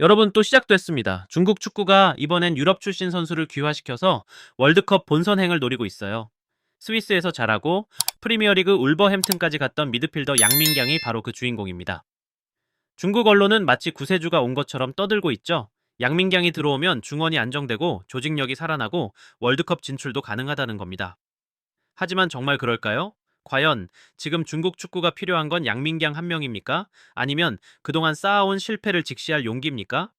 여러분 또 시작됐습니다. 중국 축구가 이번엔 유럽 출신 선수를 귀화시켜서 월드컵 본선행을 노리고 있어요. 스위스에서 잘하고 프리미어리그 울버햄튼까지 갔던 미드필더 양민경이 바로 그 주인공입니다. 중국 언론은 마치 구세주가 온 것처럼 떠들고 있죠. 양민경이 들어오면 중원이 안정되고 조직력이 살아나고 월드컵 진출도 가능하다는 겁니다. 하지만 정말 그럴까요? 과연 지금 중국 축구가 필요한 건 양민경 한 명입니까? 아니면 그동안 쌓아온 실패를 직시할 용기입니까?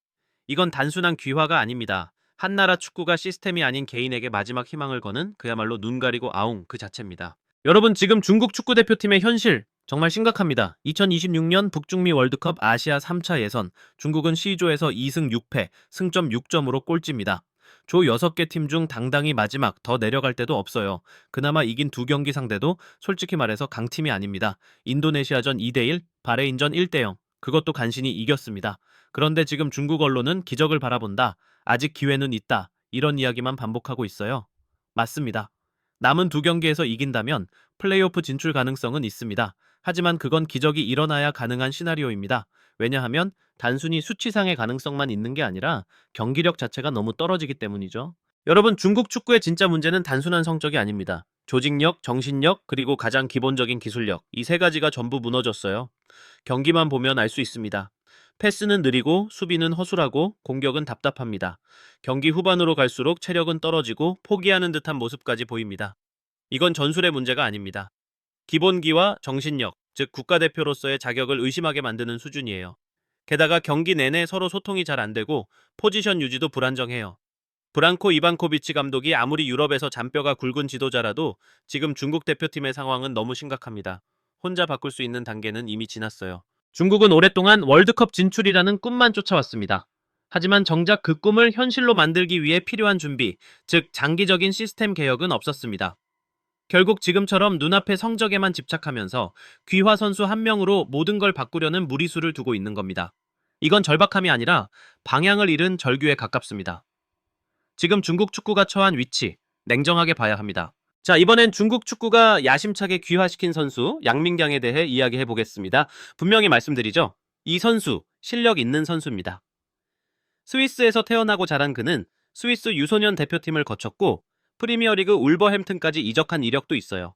이건 단순한 귀화가 아닙니다. 한나라 축구가 시스템이 아닌 개인에게 마지막 희망을 거는 그야말로 눈 가리고 아웅 그 자체입니다. 여러분 지금 중국 축구대표팀의 현실 정말 심각합니다. 2026년 북중미 월드컵 아시아 3차 예선 중국은 C조에서 2승 6패, 승점 6점으로 꼴찌입니다. 조 6개 팀 중 당당히 마지막 더 내려갈 데도 없어요. 그나마 이긴 두 경기 상대도 솔직히 말해서 강팀이 아닙니다. 인도네시아전 2대1, 바레인전 1대0 그것도 간신히 이겼습니다. 그런데 지금 중국 언론은 기적을 바라본다. 아직 기회는 있다. 이런 이야기만 반복하고 있어요. 맞습니다. 남은 두 경기에서 이긴다면 플레이오프 진출 가능성은 있습니다. 하지만 그건 기적이 일어나야 가능한 시나리오입니다. 왜냐하면 단순히 수치상의 가능성만 있는 게 아니라 경기력 자체가 너무 떨어지기 때문이죠. 여러분, 중국 축구의 진짜 문제는 단순한 성적이 아닙니다. 조직력, 정신력, 그리고 가장 기본적인 기술력, 이 세 가지가 전부 무너졌어요. 경기만 보면 알 수 있습니다. 패스는 느리고 수비는 허술하고 공격은 답답합니다. 경기 후반으로 갈수록 체력은 떨어지고 포기하는 듯한 모습까지 보입니다. 이건 전술의 문제가 아닙니다. 기본기와 정신력, 즉 국가대표로서의 자격을 의심하게 만드는 수준이에요. 게다가 경기 내내 서로 소통이 잘 안 되고 포지션 유지도 불안정해요. 브랑코 이반코비치 감독이 아무리 유럽에서 잔뼈가 굵은 지도자라도 지금 중국 대표팀의 상황은 너무 심각합니다. 혼자 바꿀 수 있는 단계는 이미 지났어요. 중국은 오랫동안 월드컵 진출이라는 꿈만 쫓아왔습니다. 하지만 정작 그 꿈을 현실로 만들기 위해 필요한 준비, 즉 장기적인 시스템 개혁은 없었습니다. 결국 지금처럼 눈앞의 성적에만 집착하면서 귀화 선수 한 명으로 모든 걸 바꾸려는 무리수를 두고 있는 겁니다. 이건 절박함이 아니라 방향을 잃은 절규에 가깝습니다. 지금 중국 축구가 처한 위치, 냉정하게 봐야 합니다. 자, 이번엔 중국 축구가 야심차게 귀화시킨 선수 양민경에 대해 이야기해 보겠습니다. 분명히 말씀드리죠. 이 선수, 실력 있는 선수입니다. 스위스에서 태어나고 자란 그는 스위스 유소년 대표팀을 거쳤고 프리미어리그 울버햄튼까지 이적한 이력도 있어요.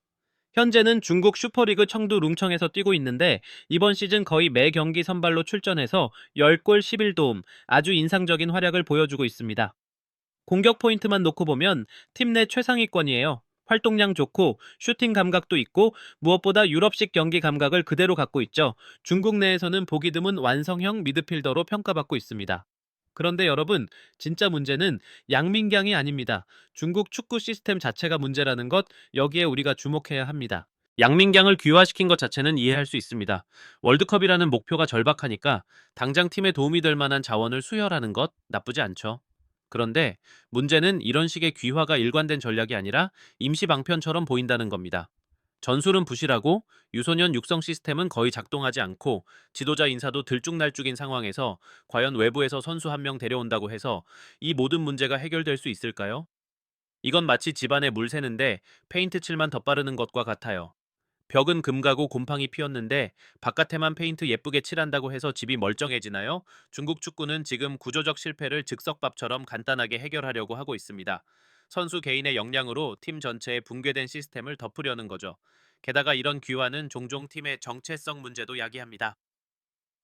현재는 중국 슈퍼리그 청두 룽청에서 뛰고 있는데 이번 시즌 거의 매 경기 선발로 출전해서 10골 11도움 아주 인상적인 활약을 보여주고 있습니다. 공격 포인트만 놓고 보면 팀 내 최상위권이에요. 활동량 좋고 슈팅 감각도 있고 무엇보다 유럽식 경기 감각을 그대로 갖고 있죠. 중국 내에서는 보기 드문 완성형 미드필더로 평가받고 있습니다. 그런데 여러분, 진짜 문제는 양민경이 아닙니다. 중국 축구 시스템 자체가 문제라는 것, 여기에 우리가 주목해야 합니다. 양민경을 귀화시킨 것 자체는 이해할 수 있습니다. 월드컵이라는 목표가 절박하니까 당장 팀에 도움이 될 만한 자원을 수혈하는 것 나쁘지 않죠. 그런데 문제는 이런 식의 귀화가 일관된 전략이 아니라 임시 방편처럼 보인다는 겁니다. 전술은 부실하고 유소년 육성 시스템은 거의 작동하지 않고 지도자 인사도 들쭉날쭉인 상황에서 과연 외부에서 선수 한 명 데려온다고 해서 이 모든 문제가 해결될 수 있을까요? 이건 마치 집안에 물 새는데 페인트 칠만 덧바르는 것과 같아요. 벽은 금가고 곰팡이 피었는데 바깥에만 페인트 예쁘게 칠한다고 해서 집이 멀쩡해지나요? 중국 축구는 지금 구조적 실패를 즉석밥처럼 간단하게 해결하려고 하고 있습니다. 선수 개인의 역량으로 팀 전체의 붕괴된 시스템을 덮으려는 거죠. 게다가 이런 귀화는 종종 팀의 정체성 문제도 야기합니다.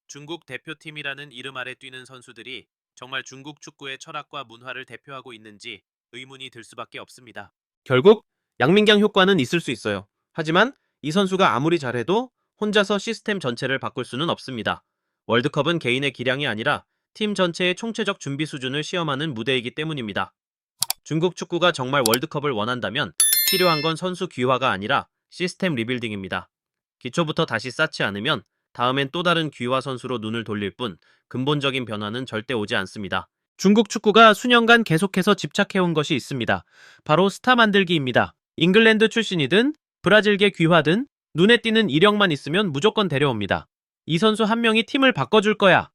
중국 대표팀이라는 이름 아래 뛰는 선수들이 정말 중국 축구의 철학과 문화를 대표하고 있는지 의문이 들 수밖에 없습니다. 결국 양민경 효과는 있을 수 있어요. 하지만 이 선수가 아무리 잘해도 혼자서 시스템 전체를 바꿀 수는 없습니다. 월드컵은 개인의 기량이 아니라 팀 전체의 총체적 준비 수준을 시험하는 무대이기 때문입니다. 중국 축구가 정말 월드컵을 원한다면 필요한 건 선수 귀화가 아니라 시스템 리빌딩입니다. 기초부터 다시 쌓지 않으면 다음엔 또 다른 귀화 선수로 눈을 돌릴 뿐 근본적인 변화는 절대 오지 않습니다. 중국 축구가 수년간 계속해서 집착해온 것이 있습니다. 바로 스타 만들기입니다. 잉글랜드 출신이든 브라질계 귀화든 눈에 띄는 이력만 있으면 무조건 데려옵니다. 이 선수 한 명이 팀을 바꿔줄 거야.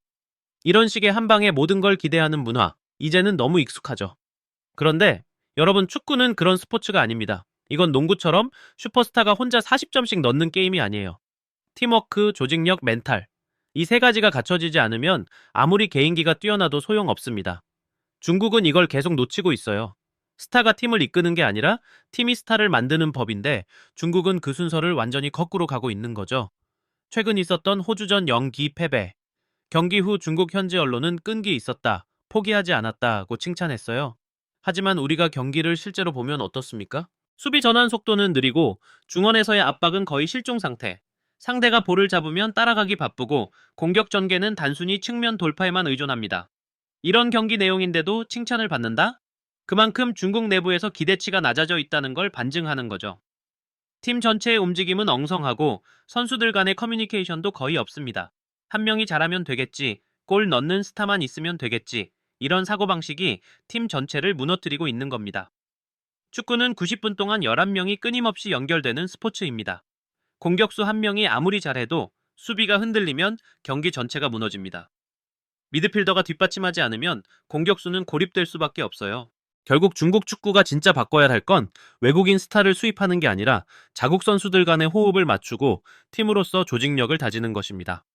이런 식의 한 방에 모든 걸 기대하는 문화, 이제는 너무 익숙하죠. 그런데 여러분, 축구는 그런 스포츠가 아닙니다. 이건 농구처럼 슈퍼스타가 혼자 40점씩 넣는 게임이 아니에요. 팀워크, 조직력, 멘탈. 이 세 가지가 갖춰지지 않으면 아무리 개인기가 뛰어나도 소용없습니다. 중국은 이걸 계속 놓치고 있어요. 스타가 팀을 이끄는 게 아니라 팀이 스타를 만드는 법인데 중국은 그 순서를 완전히 거꾸로 가고 있는 거죠. 최근 있었던 호주전 0기 패배. 경기 후 중국 현지 언론은 끈기 있었다, 포기하지 않았다고 칭찬했어요. 하지만 우리가 경기를 실제로 보면 어떻습니까? 수비 전환 속도는 느리고 중원에서의 압박은 거의 실종 상태. 상대가 볼을 잡으면 따라가기 바쁘고 공격 전개는 단순히 측면 돌파에만 의존합니다. 이런 경기 내용인데도 칭찬을 받는다? 그만큼 중국 내부에서 기대치가 낮아져 있다는 걸 반증하는 거죠. 팀 전체의 움직임은 엉성하고 선수들 간의 커뮤니케이션도 거의 없습니다. 한 명이 잘하면 되겠지, 골 넣는 스타만 있으면 되겠지, 이런 사고방식이 팀 전체를 무너뜨리고 있는 겁니다. 축구는 90분 동안 11명이 끊임없이 연결되는 스포츠입니다. 공격수 한 명이 아무리 잘해도 수비가 흔들리면 경기 전체가 무너집니다. 미드필더가 뒷받침하지 않으면 공격수는 고립될 수밖에 없어요. 결국 중국 축구가 진짜 바꿔야 할 건 외국인 스타를 수입하는 게 아니라 자국 선수들 간의 호흡을 맞추고 팀으로서 조직력을 다지는 것입니다.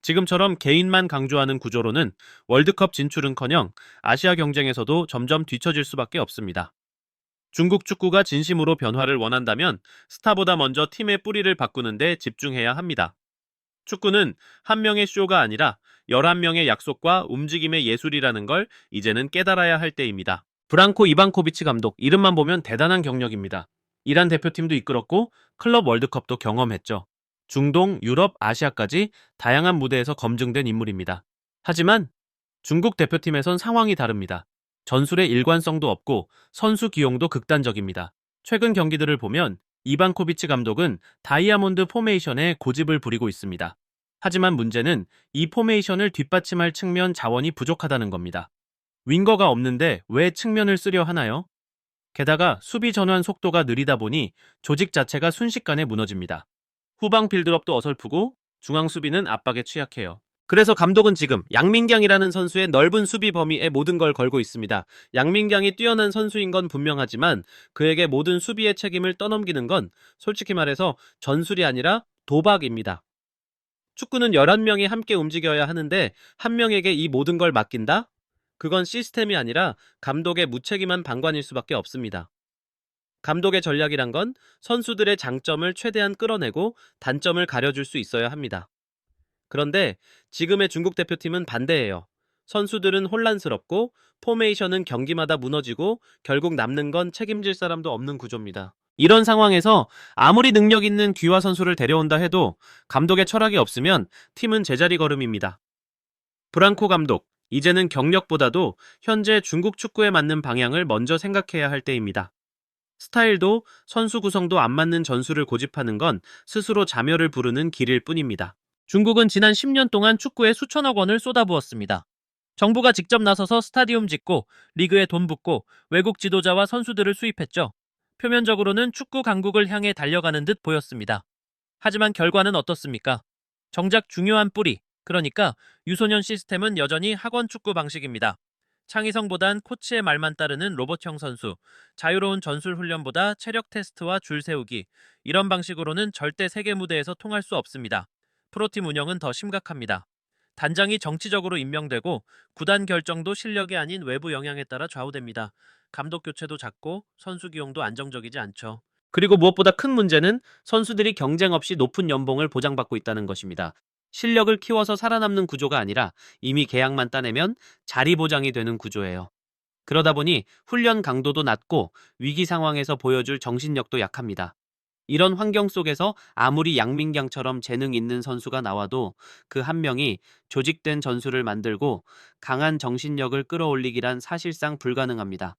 지금처럼 개인만 강조하는 구조로는 월드컵 진출은커녕 아시아 경쟁에서도 점점 뒤처질 수밖에 없습니다. 중국 축구가 진심으로 변화를 원한다면 스타보다 먼저 팀의 뿌리를 바꾸는 데 집중해야 합니다. 축구는 한 명의 쇼가 아니라 11명의 약속과 움직임의 예술이라는 걸 이제는 깨달아야 할 때입니다. 브랑코 이방코비치 감독, 이름만 보면 대단한 경력입니다. 이란 대표팀도 이끌었고 클럽 월드컵도 경험했죠. 중동, 유럽, 아시아까지 다양한 무대에서 검증된 인물입니다. 하지만 중국 대표팀에선 상황이 다릅니다. 전술의 일관성도 없고 선수 기용도 극단적입니다. 최근 경기들을 보면 이방코비치 감독은 다이아몬드 포메이션에 고집을 부리고 있습니다. 하지만 문제는 이 포메이션을 뒷받침할 측면 자원이 부족하다는 겁니다. 윙거가 없는데 왜 측면을 쓰려 하나요? 게다가 수비 전환 속도가 느리다 보니 조직 자체가 순식간에 무너집니다. 후방 빌드업도 어설프고 중앙 수비는 압박에 취약해요. 그래서 감독은 지금 양민경이라는 선수의 넓은 수비 범위에 모든 걸 걸고 있습니다. 양민경이 뛰어난 선수인 건 분명하지만 그에게 모든 수비의 책임을 떠넘기는 건 솔직히 말해서 전술이 아니라 도박입니다. 축구는 11명이 함께 움직여야 하는데 한 명에게 이 모든 걸 맡긴다? 그건 시스템이 아니라 감독의 무책임한 방관일 수밖에 없습니다. 감독의 전략이란 건 선수들의 장점을 최대한 끌어내고 단점을 가려줄 수 있어야 합니다. 그런데 지금의 중국 대표팀은 반대예요. 선수들은 혼란스럽고 포메이션은 경기마다 무너지고 결국 남는 건 책임질 사람도 없는 구조입니다. 이런 상황에서 아무리 능력 있는 귀화 선수를 데려온다 해도 감독의 철학이 없으면 팀은 제자리 걸음입니다. 브랑코 감독, 이제는 경력보다도 현재 중국 축구에 맞는 방향을 먼저 생각해야 할 때입니다. 스타일도 선수 구성도 안 맞는 전술을 고집하는 건 스스로 자멸을 부르는 길일 뿐입니다. 중국은 지난 10년 동안 축구에 수천억 원을 쏟아부었습니다. 정부가 직접 나서서 스타디움 짓고 리그에 돈 붓고 외국 지도자와 선수들을 수입했죠. 표면적으로는 축구 강국을 향해 달려가는 듯 보였습니다. 하지만 결과는 어떻습니까? 정작 중요한 뿌리, 그러니까 유소년 시스템은 여전히 학원 축구 방식입니다. 창의성보단 코치의 말만 따르는 로봇형 선수, 자유로운 전술 훈련보다 체력 테스트와 줄 세우기, 이런 방식으로는 절대 세계 무대에서 통할 수 없습니다. 프로팀 운영은 더 심각합니다. 단장이 정치적으로 임명되고 구단 결정도 실력이 아닌 외부 영향에 따라 좌우됩니다. 감독 교체도 잦고 선수 기용도 안정적이지 않죠. 그리고 무엇보다 큰 문제는 선수들이 경쟁 없이 높은 연봉을 보장받고 있다는 것입니다. 실력을 키워서 살아남는 구조가 아니라 이미 계약만 따내면 자리 보장이 되는 구조예요. 그러다 보니 훈련 강도도 낮고 위기 상황에서 보여줄 정신력도 약합니다. 이런 환경 속에서 아무리 양민경처럼 재능 있는 선수가 나와도 그 한 명이 조직된 전술을 만들고 강한 정신력을 끌어올리기란 사실상 불가능합니다.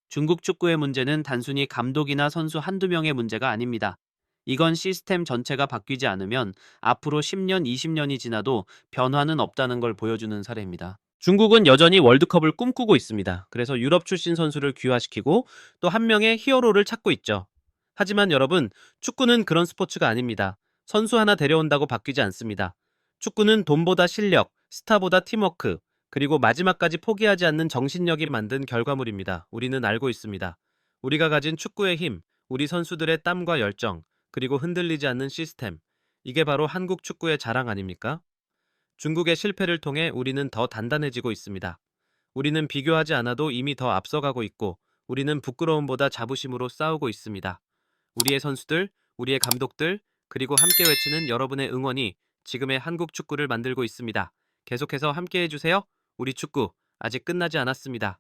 중국 축구의 문제는 단순히 감독이나 선수 한두 명의 문제가 아닙니다. 이건 시스템 전체가 바뀌지 않으면 앞으로 10년, 20년이 지나도 변화는 없다는 걸 보여주는 사례입니다. 중국은 여전히 월드컵을 꿈꾸고 있습니다. 그래서 유럽 출신 선수를 귀화시키고 또 한 명의 히어로를 찾고 있죠. 하지만 여러분, 축구는 그런 스포츠가 아닙니다. 선수 하나 데려온다고 바뀌지 않습니다. 축구는 돈보다 실력, 스타보다 팀워크, 그리고 마지막까지 포기하지 않는 정신력이 만든 결과물입니다. 우리는 알고 있습니다. 우리가 가진 축구의 힘, 우리 선수들의 땀과 열정, 그리고 흔들리지 않는 시스템, 이게 바로 한국 축구의 자랑 아닙니까? 중국의 실패를 통해 우리는 더 단단해지고 있습니다. 우리는 비교하지 않아도 이미 더 앞서가고 있고, 우리는 부끄러움보다 자부심으로 싸우고 있습니다. 우리의 선수들, 우리의 감독들, 그리고 함께 외치는 여러분의 응원이 지금의 한국 축구를 만들고 있습니다. 계속해서 함께 해주세요. 우리 축구 아직 끝나지 않았습니다.